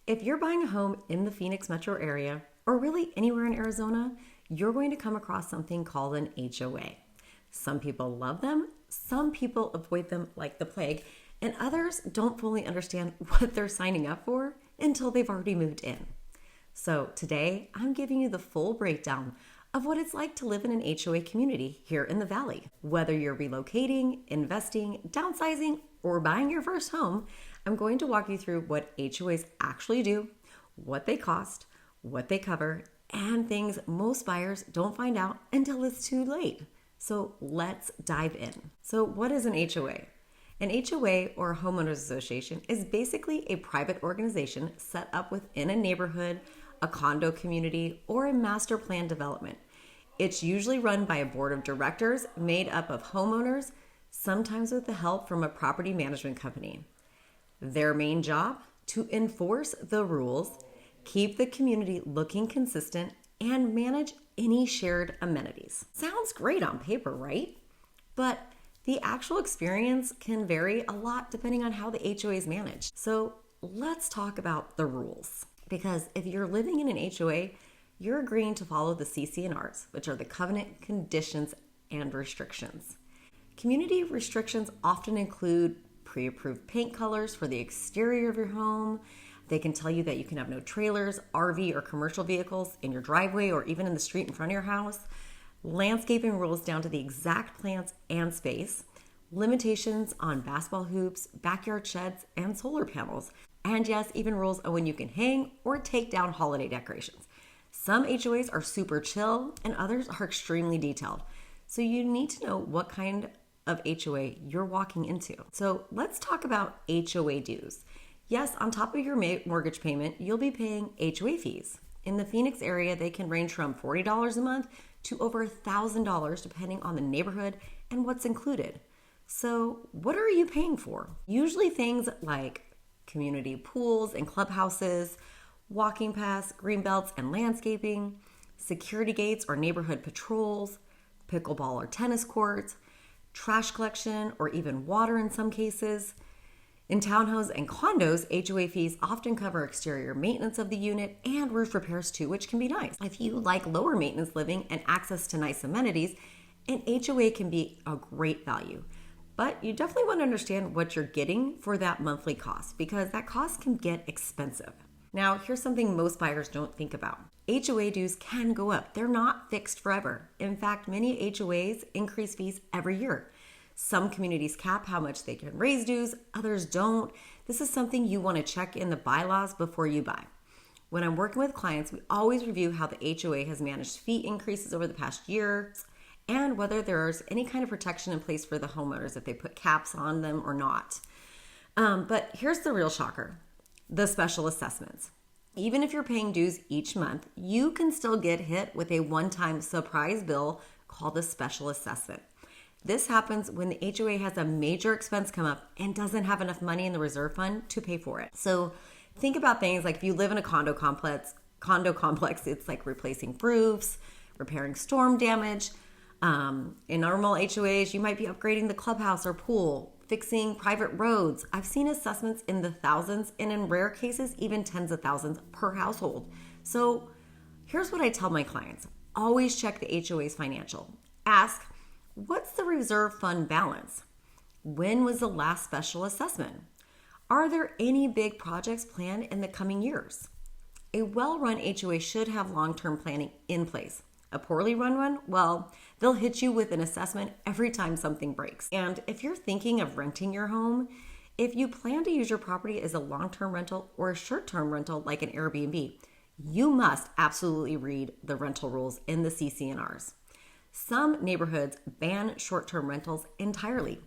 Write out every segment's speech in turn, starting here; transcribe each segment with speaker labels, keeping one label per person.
Speaker 1: If you're buying a home in the Phoenix metro area, or really anywhere in Arizona, you're going to come across something called an HOA. Some people love them, some people avoid them like the plague, and others don't fully understand what they're signing up for until they've already moved in. So today, I'm giving you the full breakdown of what it's like to live in an HOA community here in the Valley. Whether you're relocating, investing, downsizing, or buying your first home, I'm going to walk you through what HOAs actually do, what they cost, what they cover, and things most buyers don't find out until it's too late. So let's dive in. So what is an HOA? An HOA, or a homeowners association, is basically a private organization set up within a neighborhood, a condo community, or a master plan development. It's usually run by a board of directors made up of homeowners, sometimes with the help from a property management company. Their main job? To enforce the rules, keep the community looking consistent, and manage any shared amenities. Sounds great on paper, right? But the actual experience can vary a lot depending on how the HOA is managed. So let's talk about the rules. Because if you're living in an HOA, you're agreeing to follow the CC&Rs, which are the covenant, conditions, and restrictions. Community restrictions often include pre-approved paint colors for the exterior of your home. They can tell you that you can have no trailers, RV, or commercial vehicles in your driveway or even in the street in front of your house. Landscaping rules down to the exact plants and space. Limitations on basketball hoops, backyard sheds, and solar panels. And yes, even rules on when you can hang or take down holiday decorations. Some HOAs are super chill and others are extremely detailed. So you need to know what kind of HOA you're walking into. So let's talk about HOA dues. Yes, on top of your mortgage payment, you'll be paying HOA fees. In the Phoenix area, they can range from $40 a month to over $1,000 depending on the neighborhood and what's included. So what are you paying for? Usually things like community pools and clubhouses, walking paths, green belts and landscaping, security gates or neighborhood patrols, pickleball or tennis courts, trash collection, or even water in some cases. In townhomes and condos, HOA fees often cover exterior maintenance of the unit and roof repairs too, which can be nice. If you like lower maintenance living and access to nice amenities, an HOA can be a great value. But you definitely want to understand what you're getting for that monthly cost, because that cost can get expensive. Now, here's something most buyers don't think about. HOA dues can go up. They're not fixed forever. In fact, many HOAs increase fees every year. Some communities cap how much they can raise dues, others don't. This is something you want to check in the bylaws before you buy. When I'm working with clients, we always review how the HOA has managed fee increases over the past year and whether there's any kind of protection in place for the homeowners, if they put caps on them or not. But here's the real shocker. The special assessments. Even if you're paying dues each month, you can still get hit with a one-time surprise bill called a special assessment. This happens when the HOA has a major expense come up and doesn't have enough money in the reserve fund to pay for it. So think about things like if you live in a condo complex, it's like replacing roofs, repairing storm damage. In normal HOAs, you might be upgrading the clubhouse or pool, fixing private roads. I've seen assessments in the thousands and in rare cases, even tens of thousands per household. So here's what I tell my clients. Always check the HOA's financial. Ask, what's the reserve fund balance? When was the last special assessment? Are there any big projects planned in the coming years? A well-run HOA should have long-term planning in place. A poorly run one, well, they'll hit you with an assessment every time something breaks. And if you're thinking of renting your home, if you plan to use your property as a long-term rental or a short-term rental like an Airbnb, you must absolutely read the rental rules in the CC&Rs. Some neighborhoods ban short-term rentals entirely.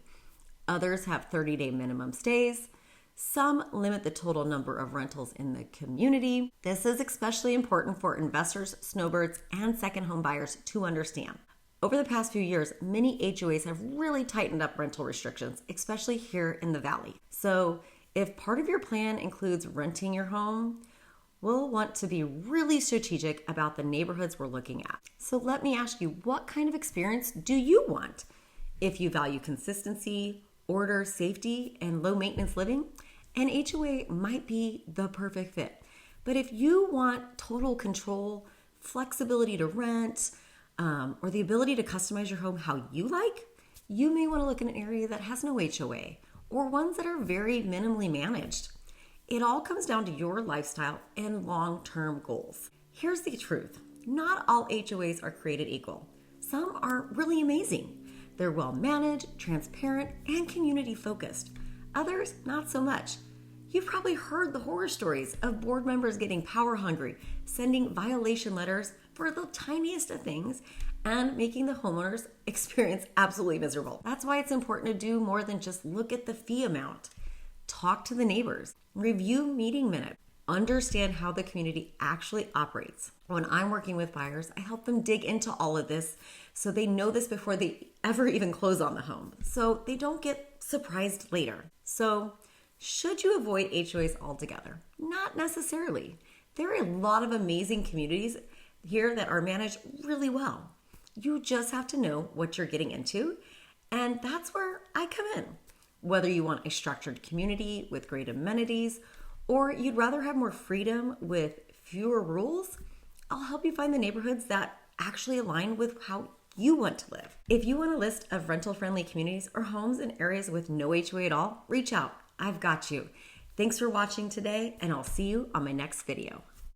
Speaker 1: Others have 30-day minimum stays. Some limit the total number of rentals in the community. This is especially important for investors, snowbirds, and second home buyers to understand. Over the past few years, many HOAs have really tightened up rental restrictions, especially here in the Valley. So if part of your plan includes renting your home, we'll want to be really strategic about the neighborhoods we're looking at. So let me ask you, what kind of experience do you want? If you value consistency, order, safety, and low maintenance living, an HOA might be the perfect fit. But if you want total control, flexibility to rent, or the ability to customize your home how you like, you may want to look in an area that has no HOA or ones that are very minimally managed. It all comes down to your lifestyle and long-term goals. Here's the truth. Not all HOAs are created equal. Some are really amazing. They're well managed, transparent, and community focused. Others, not so much. You've probably heard the horror stories of board members getting power hungry, sending violation letters for the tiniest of things, and making the homeowners experience absolutely miserable. That's why it's important to do more than just look at the fee amount. Talk to the neighbors, review meeting minutes, understand how the community actually operates. When I'm working with buyers, I help them dig into all of this so they know this before they ever even close on the home, so they don't get surprised later. So, should you avoid HOAs altogether? Not necessarily. There are a lot of amazing communities here that are managed really well. You just have to know what you're getting into, and that's where I come in. Whether you want a structured community with great amenities, or you'd rather have more freedom with fewer rules, I'll help you find the neighborhoods that actually align with how you want to live. If you want a list of rental-friendly communities or homes in areas with no HOA at all, reach out. I've got you. Thanks for watching today, and I'll see you on my next video.